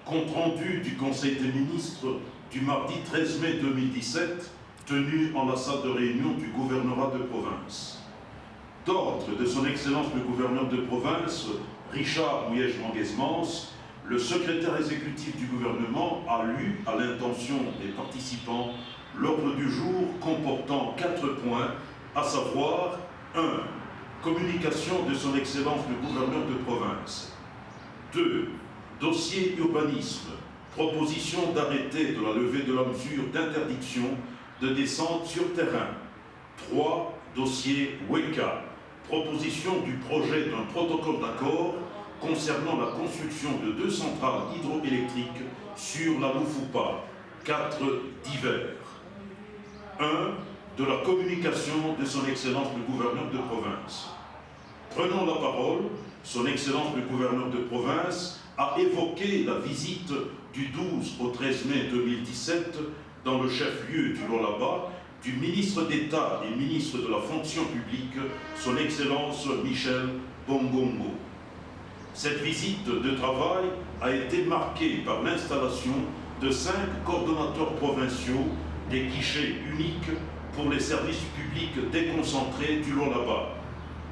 Compte rendu du Conseil des ministres du mardi 13 mai 2017, tenu en la salle de réunion du gouvernorat de province. D'ordre de son Excellence le gouverneur de province, Richard Mouyej-Manguesmans, le secrétaire exécutif du gouvernement a lu à l'intention des participants l'ordre du jour comportant 4 points, à savoir 1. Communication de son Excellence le gouverneur de province. 2. Dossier urbanisme. Proposition d'arrêté de la levée de la mesure d'interdiction de descente sur terrain. 3. Dossier WECA. Proposition du projet d'un protocole d'accord concernant la construction de 2 centrales hydroélectriques sur la Loufupa. 4 divers. 1. De la communication de son Excellence le gouverneur de province. Prenant la parole, son Excellence le gouverneur de province a évoqué la visite du 12 au 13 mai 2017 dans le chef-lieu du Lualaba du ministre d'État et ministre de la fonction publique, son Excellence Michel Bongongo. Cette visite de travail a été marquée par l'installation de 5 coordonnateurs provinciaux des guichets uniques pour les services publics déconcentrés du Lualaba.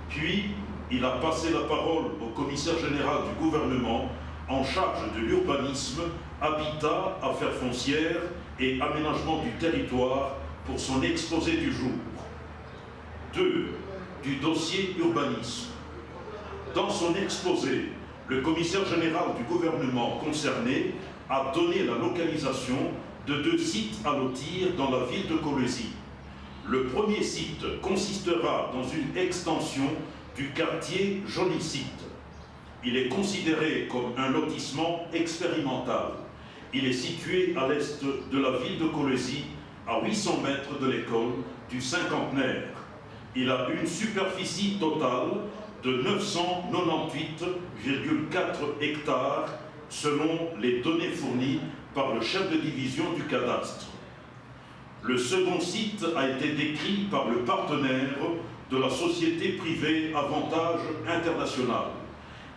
Puis, il a passé la parole au commissaire général du gouvernement en charge de l'urbanisme, habitat, affaires foncières et aménagement du territoire pour son exposé du jour. 2. Du dossier urbanisme. Dans son exposé, le commissaire général du gouvernement concerné a donné la localisation de 2 sites à lotir dans la ville de Kolwezi. Le premier site consistera dans une extension du quartier Joli Site. Il est considéré comme un lotissement expérimental. Il est situé à l'est de la ville de Kolwezi, à 800 mètres de l'école du cinquantenaire. Il a une superficie totale de 998,4 hectares selon les données fournies par le chef de division du cadastre. Le second site a été décrit par le partenaire de la société privée Avantage International.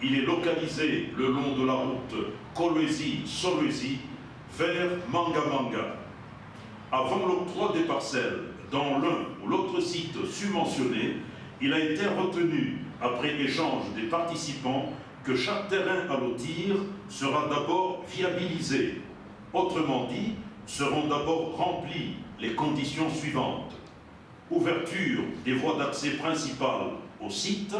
Il est localisé le long de la route Kolwezi-Solwezi vers Mangamanga. Avant l'octroi des parcelles dans l'un ou l'autre site subventionné, il a été retenu, après échange des participants, que chaque terrain à lotir sera d'abord viabilisé. Autrement dit, seront d'abord remplies les conditions suivantes. Ouverture des voies d'accès principales au site,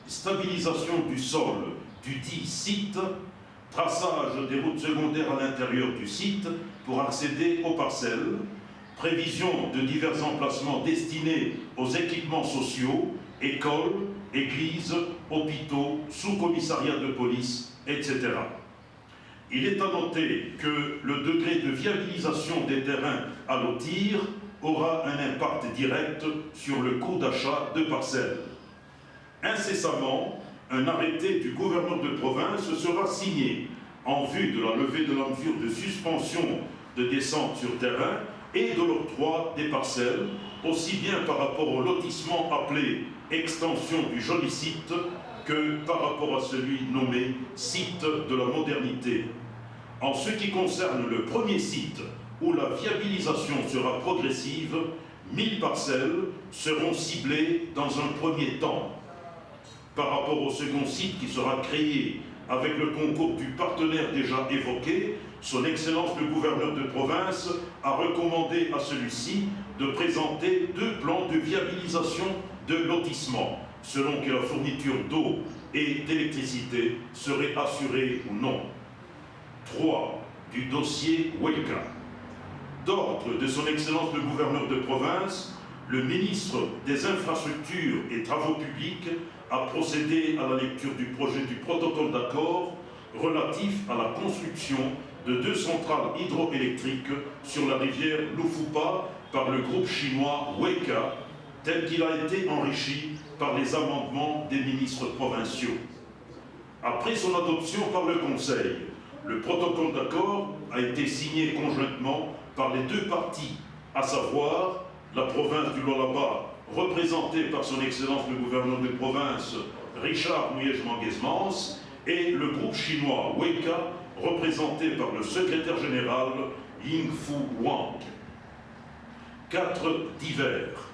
stabilisation du sol du dit site, traçage des routes secondaires à l'intérieur du site pour accéder aux parcelles, prévision de divers emplacements destinés aux équipements sociaux, écoles, églises, hôpitaux, sous-commissariats de police, etc. Il est à noter que le degré de viabilisation des terrains à lotir aura un impact direct sur le coût d'achat de parcelles. Incessamment, un arrêté du gouverneur de province sera signé en vue de la levée de la mesure de suspension de descente sur terrain et de l'octroi des parcelles, aussi bien par rapport au lotissement appelé extension du Joli Site que par rapport à celui nommé site de la modernité. En ce qui concerne le premier site, où la viabilisation sera progressive, 1000 parcelles seront ciblées dans un premier temps. Par rapport au second site qui sera créé avec le concours du partenaire déjà évoqué, son Excellence le gouverneur de province a recommandé à celui-ci de présenter 2 plans de viabilisation de lotissement, selon que la fourniture d'eau et d'électricité serait assurée ou non. 3. Du dossier WECA. D'ordre de son Excellence le gouverneur de province, le ministre des Infrastructures et Travaux publics a procédé à la lecture du projet du protocole d'accord relatif à la construction de 2 centrales hydroélectriques sur la rivière Loufupa par le groupe chinois WECA, tel qu'il a été enrichi par les amendements des ministres provinciaux. Après son adoption par le Conseil, le protocole d'accord a été signé conjointement par les 2 parties, à savoir la province du Lualaba, représentée par son Excellence le gouverneur de province Richard Mouyej-Manguesmans, et le groupe chinois WECA, représenté par le secrétaire général Ying-Fu Wang. 4 divers.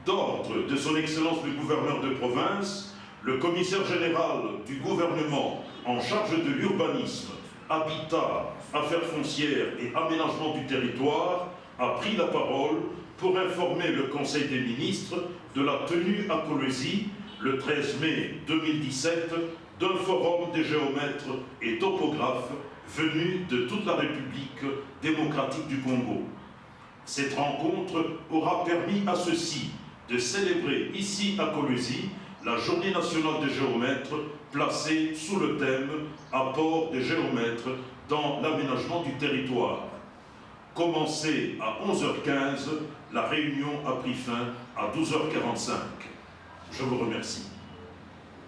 D'ordre de son Excellence le gouverneur de province, le commissaire général du gouvernement en charge de l'urbanisme, habitat, affaires foncières et aménagement du territoire a pris la parole pour informer le Conseil des ministres de la tenue à Kolwezi, le 13 mai 2017, d'un forum des géomètres et topographes venus de toute la République démocratique du Congo. Cette rencontre aura permis à ceux-ci de célébrer ici à Kolwezi la Journée nationale des géomètres placée sous le thème « Apport des géomètres dans l'aménagement du territoire ». Commencée à 11h15, la réunion a pris fin à 12h45. Je vous remercie.